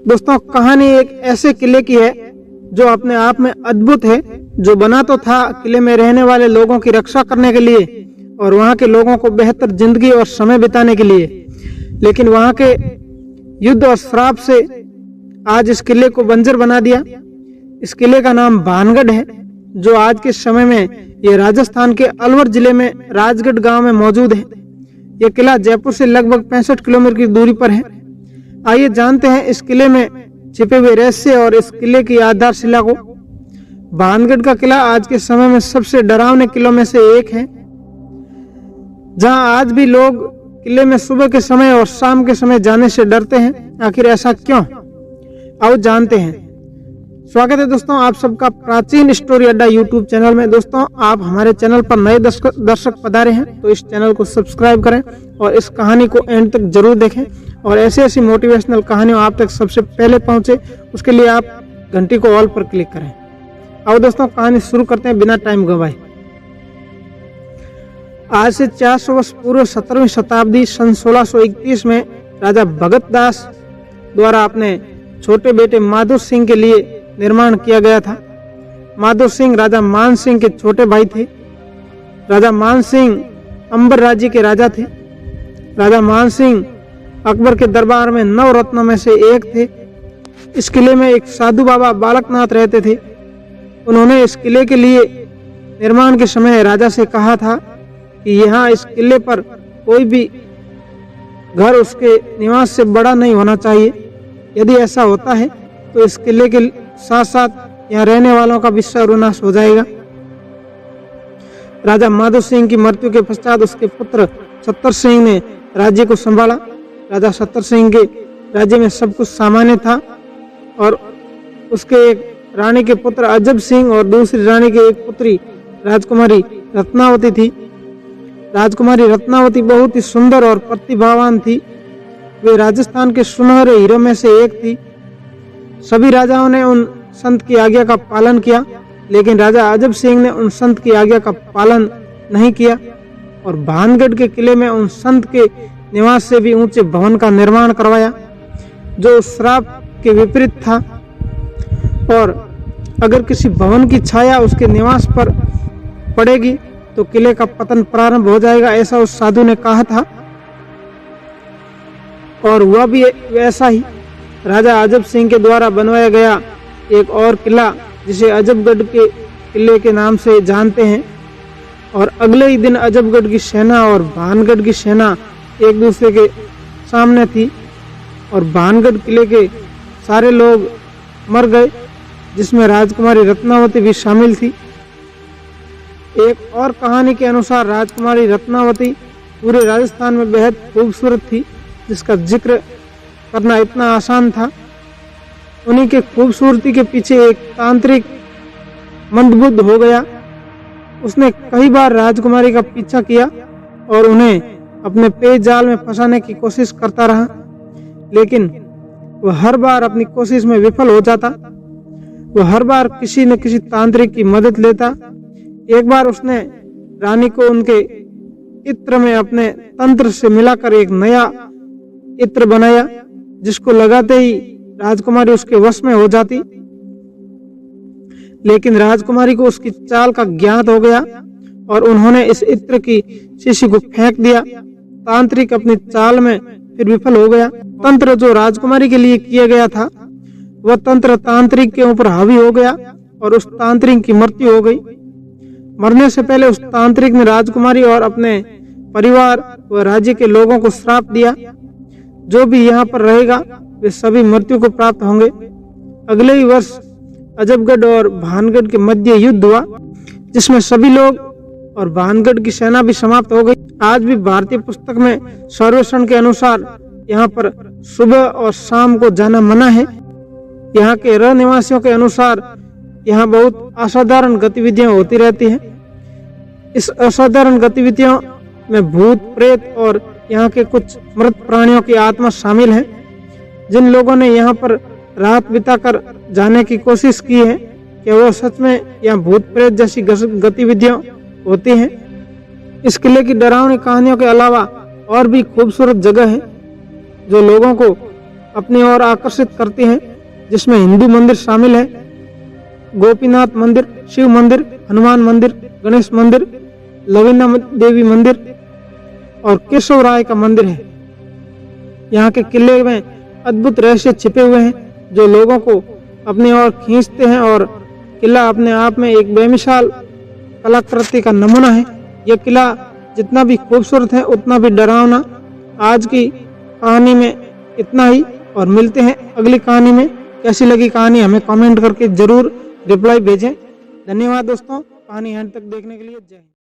दोस्तों कहानी एक ऐसे किले की है जो अपने आप में अद्भुत है, जो बना तो था किले में रहने वाले लोगों की रक्षा करने के लिए और वहां के लोगों को बेहतर जिंदगी और समय बिताने के लिए, लेकिन वहां के युद्ध और श्राप से आज इस किले को बंजर बना दिया। इस किले का नाम भानगढ़ है, जो आज के समय में ये राजस्थान के अलवर जिले में राजगढ़ गांव में मौजूद है। यह किला जयपुर से लगभग 65 किलोमीटर की दूरी पर है। आइए जानते हैं इस किले में छिपे हुए रहस्य और इस किले की आधारशिला को। भानगढ़ का किला आज के समय में सबसे डरावने किलों में से एक है, जहां आज भी लोग किले में सुबह के समय और शाम के समय जाने से डरते हैं। आखिर ऐसा क्यों, आओ जानते हैं। स्वागत है दोस्तों आप सबका प्राचीन स्टोरी अड्डा यूट्यूब चैनल में। दोस्तों आप हमारे चैनल पर नए दर्शक पधारे हैं तो इस चैनल को सब्सक्राइब करें और इस कहानी को एंड तक जरूर देखें और ऐसी मोटिवेशनल कहानियां आप तक सबसे पहले पहुंचे, उसके लिए आप घंटी को ऑल पर क्लिक करें। आओ दोस्तों कहानी शुरू करते हैं बिना टाइम गवाए। आज से 400 वर्ष पूर्व 17वीं शताब्दी सन 1631 में राजा भगत दास द्वारा अपने छोटे बेटे माधो सिंह के लिए निर्माण किया गया था। माधो सिंह राजा मान सिंह के छोटे भाई थे। राजा मान सिंह अंबर राज्य के राजा थे। राजा मान सिंह अकबर के दरबार में 9 रत्नों में से एक थे। इस किले में एक साधु बाबा बालकनाथ रहते थे। उन्होंने इस किले के लिए निर्माण के समय राजा से कहा था कि यहाँ इस किले पर कोई भी घर उसके निवास से बड़ा नहीं होना चाहिए। यदि ऐसा होता है तो इस किले के साथ साथ यहाँ रहने वालों का भी सर्वनाश हो जाएगा। राजा माधो सिंह की मृत्यु के पश्चात उसके पुत्र सत्तर सिंह ने राज्य को संभाला। राजा सत्तर सिंह के राज्य में सब कुछ सामान्य था और उसके एक रानी के पुत्र अजब सिंह और दूसरी रानी की एक पुत्री राजकुमारी रत्नावती थी। राजकुमारी रत्नावती बहुत ही सुंदर और प्रतिभावान थी। वे राजस्थान के सुनहरे हीरों में से एक थी। सभी राजाओं ने उन संत की आज्ञा का पालन किया, लेकिन राजा अजब सिंह ने उन संत की आज्ञा का पालन नहीं किया और भानगढ़ के किले में उन संत के निवास से भी ऊंचे भवन का निर्माण करवाया, जो श्राप के विपरीत था। और अगर किसी भवन की छाया उसके निवास पर पड़ेगी तो किले का पतन प्रारंभ हो जाएगा, ऐसा उस साधु ने कहा था और हुआ भी वैसा ही। राजा अजब सिंह के द्वारा बनवाया गया एक और किला, जिसे अजबगढ़ के किले के नाम से जानते हैं, और अगले ही दिन अजबगढ़ की सेना और भानगढ़ की सेना एक दूसरे के सामने थी और भानगढ़ किले के सारे लोग मर गए, जिसमें राजकुमारी रत्नावती भी शामिल थी। एक और कहानी के अनुसार राजकुमारी रत्नावती पूरे राजस्थान में बेहद खूबसूरत थी, जिसका जिक्र करना इतना आसान था। उन्हीं के खूबसूरती के पीछे एक तांत्रिक मंदबुद्ध हो गया। उसने कई बार राजकुमारी का पीछा किया और उन्हें अपने पेय जाल में फंसाने की कोशिश करता रहा, लेकिन वह हर बार अपनी कोशिश में विफल हो जाता। वह हर बार किसी न किसी तांत्रिक की मदद लेता। एक बार उसने रानी को उनके इत्र में अपने तंत्र से मिलाकर एक नया इत्र बनाया, जिसको लगाते ही राजकुमारी उसके वश में हो जाती। लेकिन राजकुमारी को उसकी चाल का ज्ञात हो गया और उन्होंने इस इत्र की शीशी को फेंक दिया। तांत्रिक अपनी चाल में फिर विफल हो गया। तंत्र जो राजकुमारी के लिए किया गया था, वह तंत्र तांत्रिक के ऊपर हावी हो गया और उस तांत्रिक की मृत्यु हो गई। मरने से पहले उस तांत्रिक ने राजकुमारी और अपने परिवार व राज्य के लोगों को श्राप दिया, जो भी यहाँ पर रहेगा वे सभी मृत्यु को प्राप्त होंगे। अगले ही वर्ष अजबगढ़ और भानगढ़ के मध्य युद्ध हुआ, जिसमें सभी लोग और भानगढ़ की सेना भी समाप्त हो गई। आज भी भारतीय पुस्तक में सर्वेक्षण के अनुसार यहाँ पर सुबह और शाम को जाना मना है। यहाँ के रहनिवासियों के अनुसार यहाँ बहुत असाधारण गतिविधियां होती रहती हैं। इस असाधारण गतिविधियों में भूत प्रेत और यहाँ के कुछ मृत प्राणियों की आत्मा शामिल है। जिन लोगों ने यहाँ पर रात बिताकर जाने की कोशिश की है, क्या वो सच में यहाँ भूत प्रेत जैसी गतिविधियां होती हैं? इस किले की डरावनी कहानियों के अलावा और भी खूबसूरत जगह है जो लोगों को अपनी ओर आकर्षित करते हैं, जिसमें हिंदू मंदिर शामिल है, गोपीनाथ मंदिर, शिव मंदिर, हनुमान मंदिर, गणेश मंदिर, लवीना देवी मंदिर और केशव राय का मंदिर है। यहाँ के किले में अद्भुत रहस्य छिपे हुए हैं जो लोगों को अपनी ओर खींचते हैं और किला अपने आप में एक बेमिसाल कलाकृति का नमूना है। यह किला जितना भी खूबसूरत है उतना भी डरावना। आज की कहानी में इतना ही और मिलते हैं अगली कहानी में। कैसी लगी कहानी हमें कमेंट करके जरूर रिप्लाई भेजें। धन्यवाद दोस्तों, कहानी एंड तक देखने के लिए। जय हिंद।